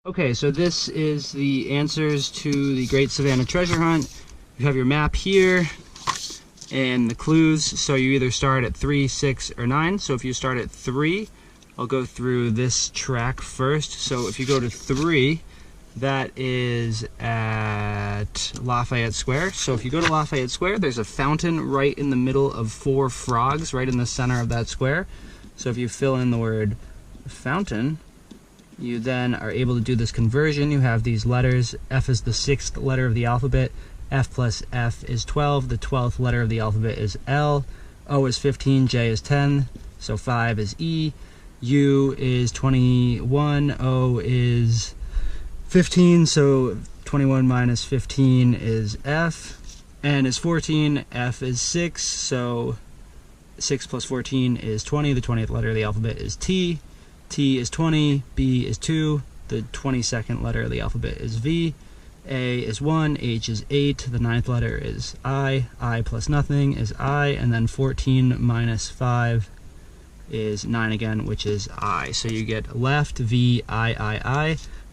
Okay, so this is the answers to the Great Savannah Treasure Hunt. You have your map here and the clues. So you either start at 3, 6, or 9. So if you start at 3, I'll go through this track first. So if you go to 3, that is at Lafayette Square. So if you go to Lafayette Square, there's a fountain right in the middle of 4 frogs, right in the center of that square. So if you fill in the word fountain, you then are able to do this conversion. You have these letters. F is the 6th letter of the alphabet. F plus F is 12. The 12th letter of the alphabet is L. O is 15. J is 10. So 5 is E. U is 21. O is 15. So 21 minus 15 is F. N is 14. F is 6. So 6 plus 14 is 20. The 20th letter of the alphabet is T. T is 20, B is 2, the 22nd letter of the alphabet is V, A is 1, H is 8, the 9th letter is I plus nothing is I, and then 14 minus 5 is 9 again, which is I. So you get left VIII.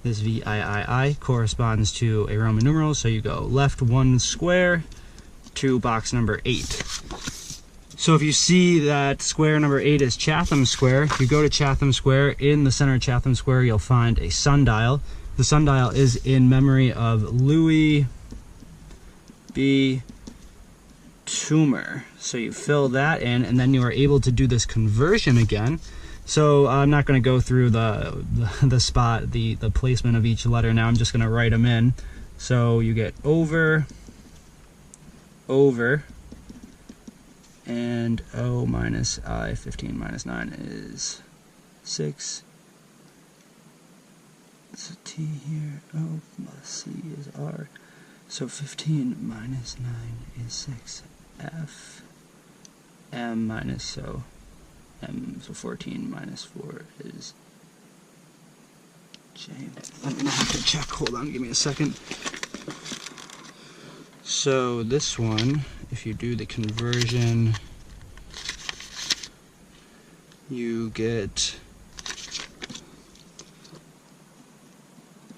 This VIII corresponds to a Roman numeral, so you go left 1 square to box number 8. So if you see that square number 8 is Chatham Square, if you go to Chatham Square, in the center of Chatham Square, you'll find a sundial. The sundial is in memory of Louis B. Toomer. So you fill that in, and then you are able to do this conversion again. So I'm not going to go through the spot, the placement of each letter now. I'm just going to write them in. So you get over, and O minus I, 15 minus 9 is 6. So T here, O plus C is R. So 15 minus 9 is 6. F, M minus, so 14 minus 4 is J. I'm gonna have to check, hold on, give me a second. So this one, if you do the conversion, you get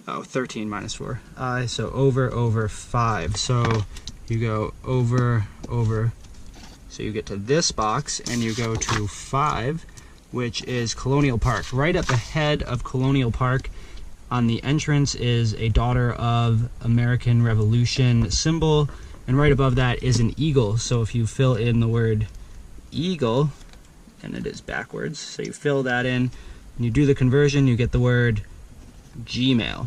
13 minus 4. I, so over 5. So you go over, so you get to this box and you go to 5, which is Colonial Park. Right at the head of Colonial Park on the entrance is a Daughter of American Revolution symbol, and right above that is an eagle. So if you fill in the word eagle, and it is backwards, so you fill that in and you do the conversion, you get the word Gmail.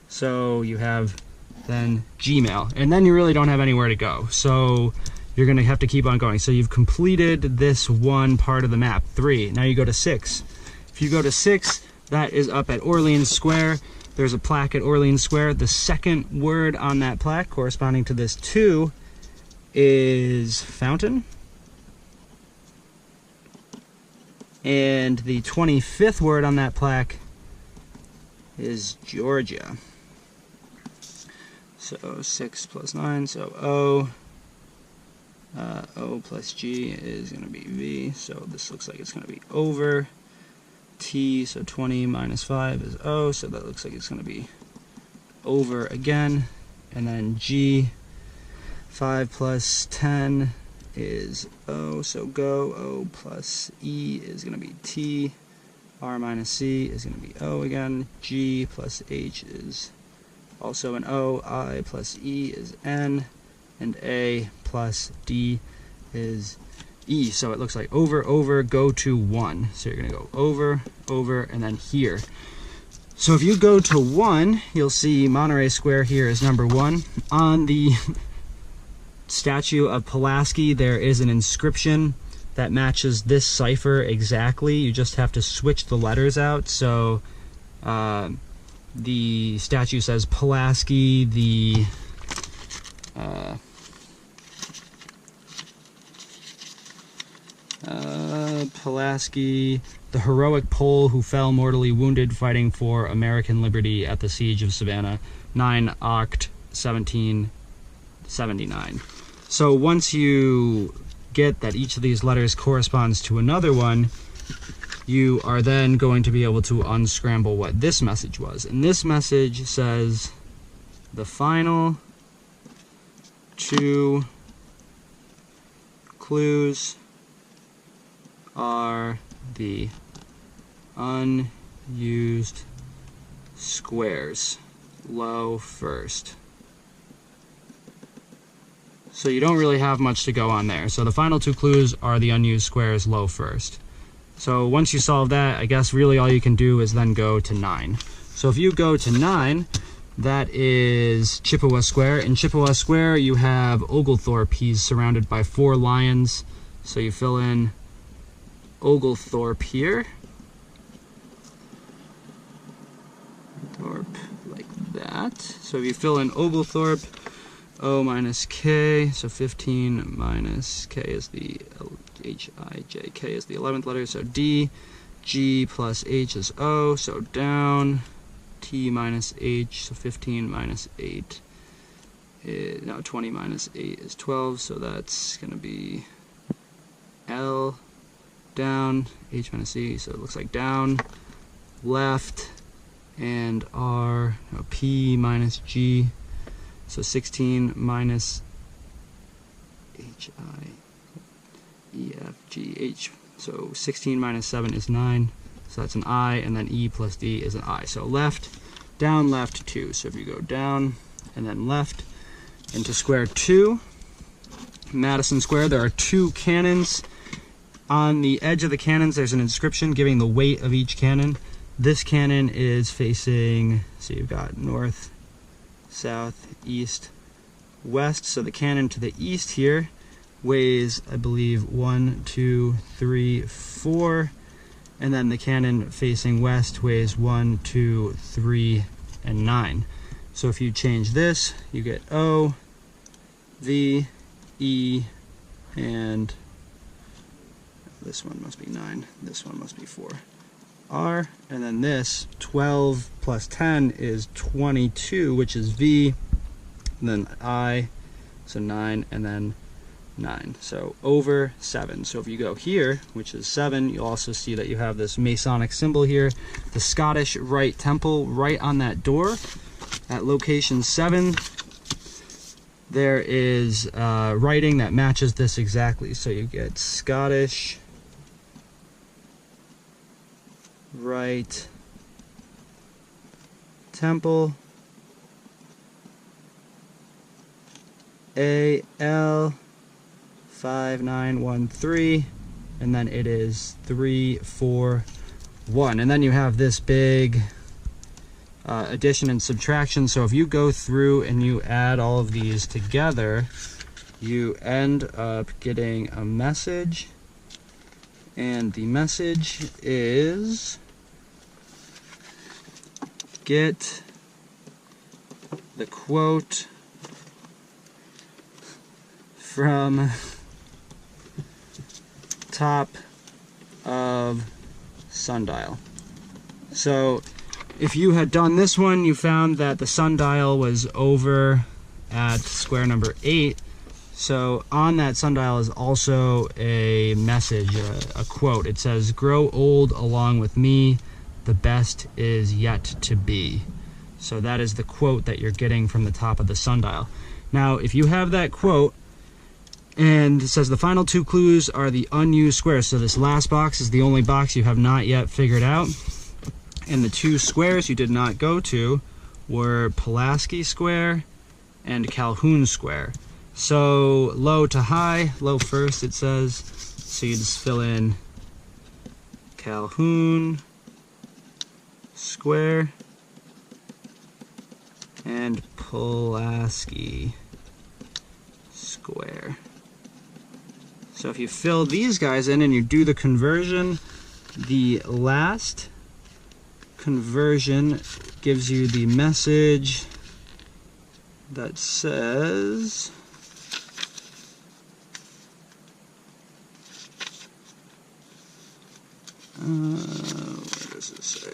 So you have then Gmail, and then you really don't have anywhere to go. So you're going to have to keep on going. So you've completed this one part of the map, 3. Now you go to 6. If you go to 6, that is up at Orleans Square. There's a plaque at Orleans Square. The second word on that plaque corresponding to this 2 is fountain. And the 25th word on that plaque is Georgia. So 6 plus 9, so O. O plus G is going to be V, so this looks like it's going to be over. T, so 20 minus 5 is O, so that looks like it's going to be over again. And then G, 5 plus 10 is O, so go. O plus E is going to be T. R minus C is going to be O again. G plus H is also an O. I plus E is N. And A plus D is E. So it looks like over, go to 1. So you're going to go over, and then here. So if you go to 1, you'll see Monterey Square here is number 1. On the statue of Pulaski, there is an inscription that matches this cipher exactly. You just have to switch the letters out. So the statue says Pulaski, the Pulaski, the heroic Pole who fell mortally wounded fighting for American liberty at the Siege of Savannah, 9 Oct 1779. So once you get that each of these letters corresponds to another one, you are then going to be able to unscramble what this message was. And this message says the final 2 clues are the unused squares, low first. So you don't really have much to go on there. So the final 2 clues are the unused squares, low first. So once you solve that, I guess really all you can do is then go to 9. So if you go to 9, that is Chippewa Square. In Chippewa Square, you have Oglethorpe. He's surrounded by 4 lions. So you fill in Oglethorpe here. Thorpe, like that. So if you fill in Oglethorpe, O minus K, so 15 minus K is the H-I-J, K is the 11th letter, so D, G plus H is O, so down, T minus H, so 15 minus 8, no, 20 minus 8 is 12, so that's going to be L, down, H minus E, so it looks like down, left, and R, no, P minus G, so 16 minus H-I-E-F-G-H, so 16 minus 7 is 9, so that's an I, and then E plus D is an I. So left, down, left, 2. So if you go down and then left into square 2, Madison Square, there are 2 cannons. On the edge of the cannons, there's an inscription giving the weight of each cannon. This cannon is facing, so you've got north, south, east, west. So the cannon to the east here weighs, I believe, 1, 2, 3, 4. And then the cannon facing west weighs 1, 2, 3, and 9. So if you change this, you get O, V, E, and this one must be 9, this one must be 4. R, and then this 12 plus 10 is 22, which is V, and then I, so 9, and then 9, so over 7. So if you go here, which is 7, you'll also see that you have this Masonic symbol here, the Scottish Rite Temple right on that door. At location 7, there is writing that matches this exactly, so you get Scottish Rite Temple, AL 5913, and then it is 341, and then you have this big addition and subtraction. So if you go through and you add all of these together, you end up getting a message, and the message is get the quote from top of sundial. So if you had done this one, you found that the sundial was over at square number 8. So on that sundial is also a message, a quote. It says, "Grow old along with me, the best is yet to be." So that is the quote that you're getting from the top of the sundial. Now, if you have that quote, and it says the final 2 clues are the unused squares, so this last box is the only box you have not yet figured out. And the 2 squares you did not go to were Pulaski Square and Calhoun Square. So low to high, low first it says, so you just fill in Calhoun Square and Pulaski Square. So if you fill these guys in and you do the conversion, the last conversion gives you the message that says where does it say?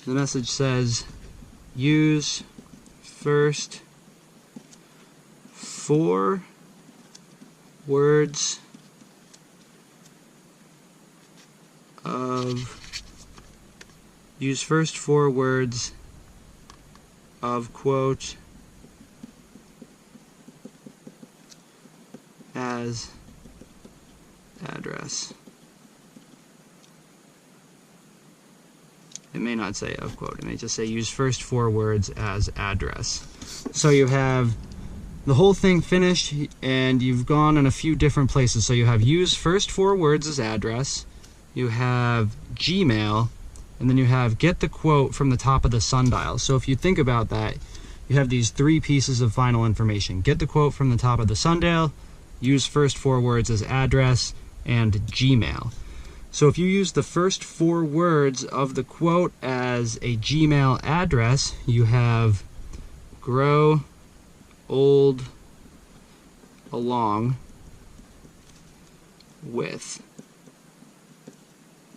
The message says use first 4 words use first 4 words of quote as address. It may not say of quote, it may just say use first 4 words as address. So you have the whole thing finished, and you've gone in a few different places. So you have use first 4 words as address, you have Gmail, and then you have get the quote from the top of the sundial. So if you think about that, you have these 3 pieces of final information. Get the quote from the top of the sundial, use first 4 words as address, and Gmail. So if you use the first 4 words of the quote as a Gmail address, you have grow old along with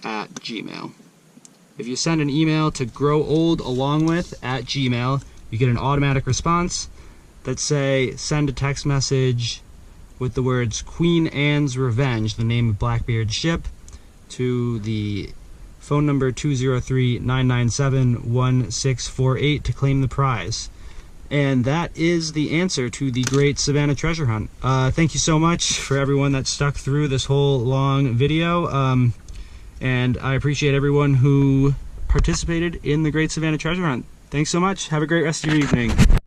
at Gmail. If you send an email to grow old along with at Gmail, you get an automatic response that say send a text message with the words Queen Anne's Revenge, the name of Blackbeard's ship, to the phone number 203-997-1648 to claim the prize. And that is the answer to the Great Savannah Treasure Hunt. Thank you so much for everyone that stuck through this whole long video. And I appreciate everyone who participated in the Great Savannah Treasure Hunt. Thanks so much. Have a great rest of your evening.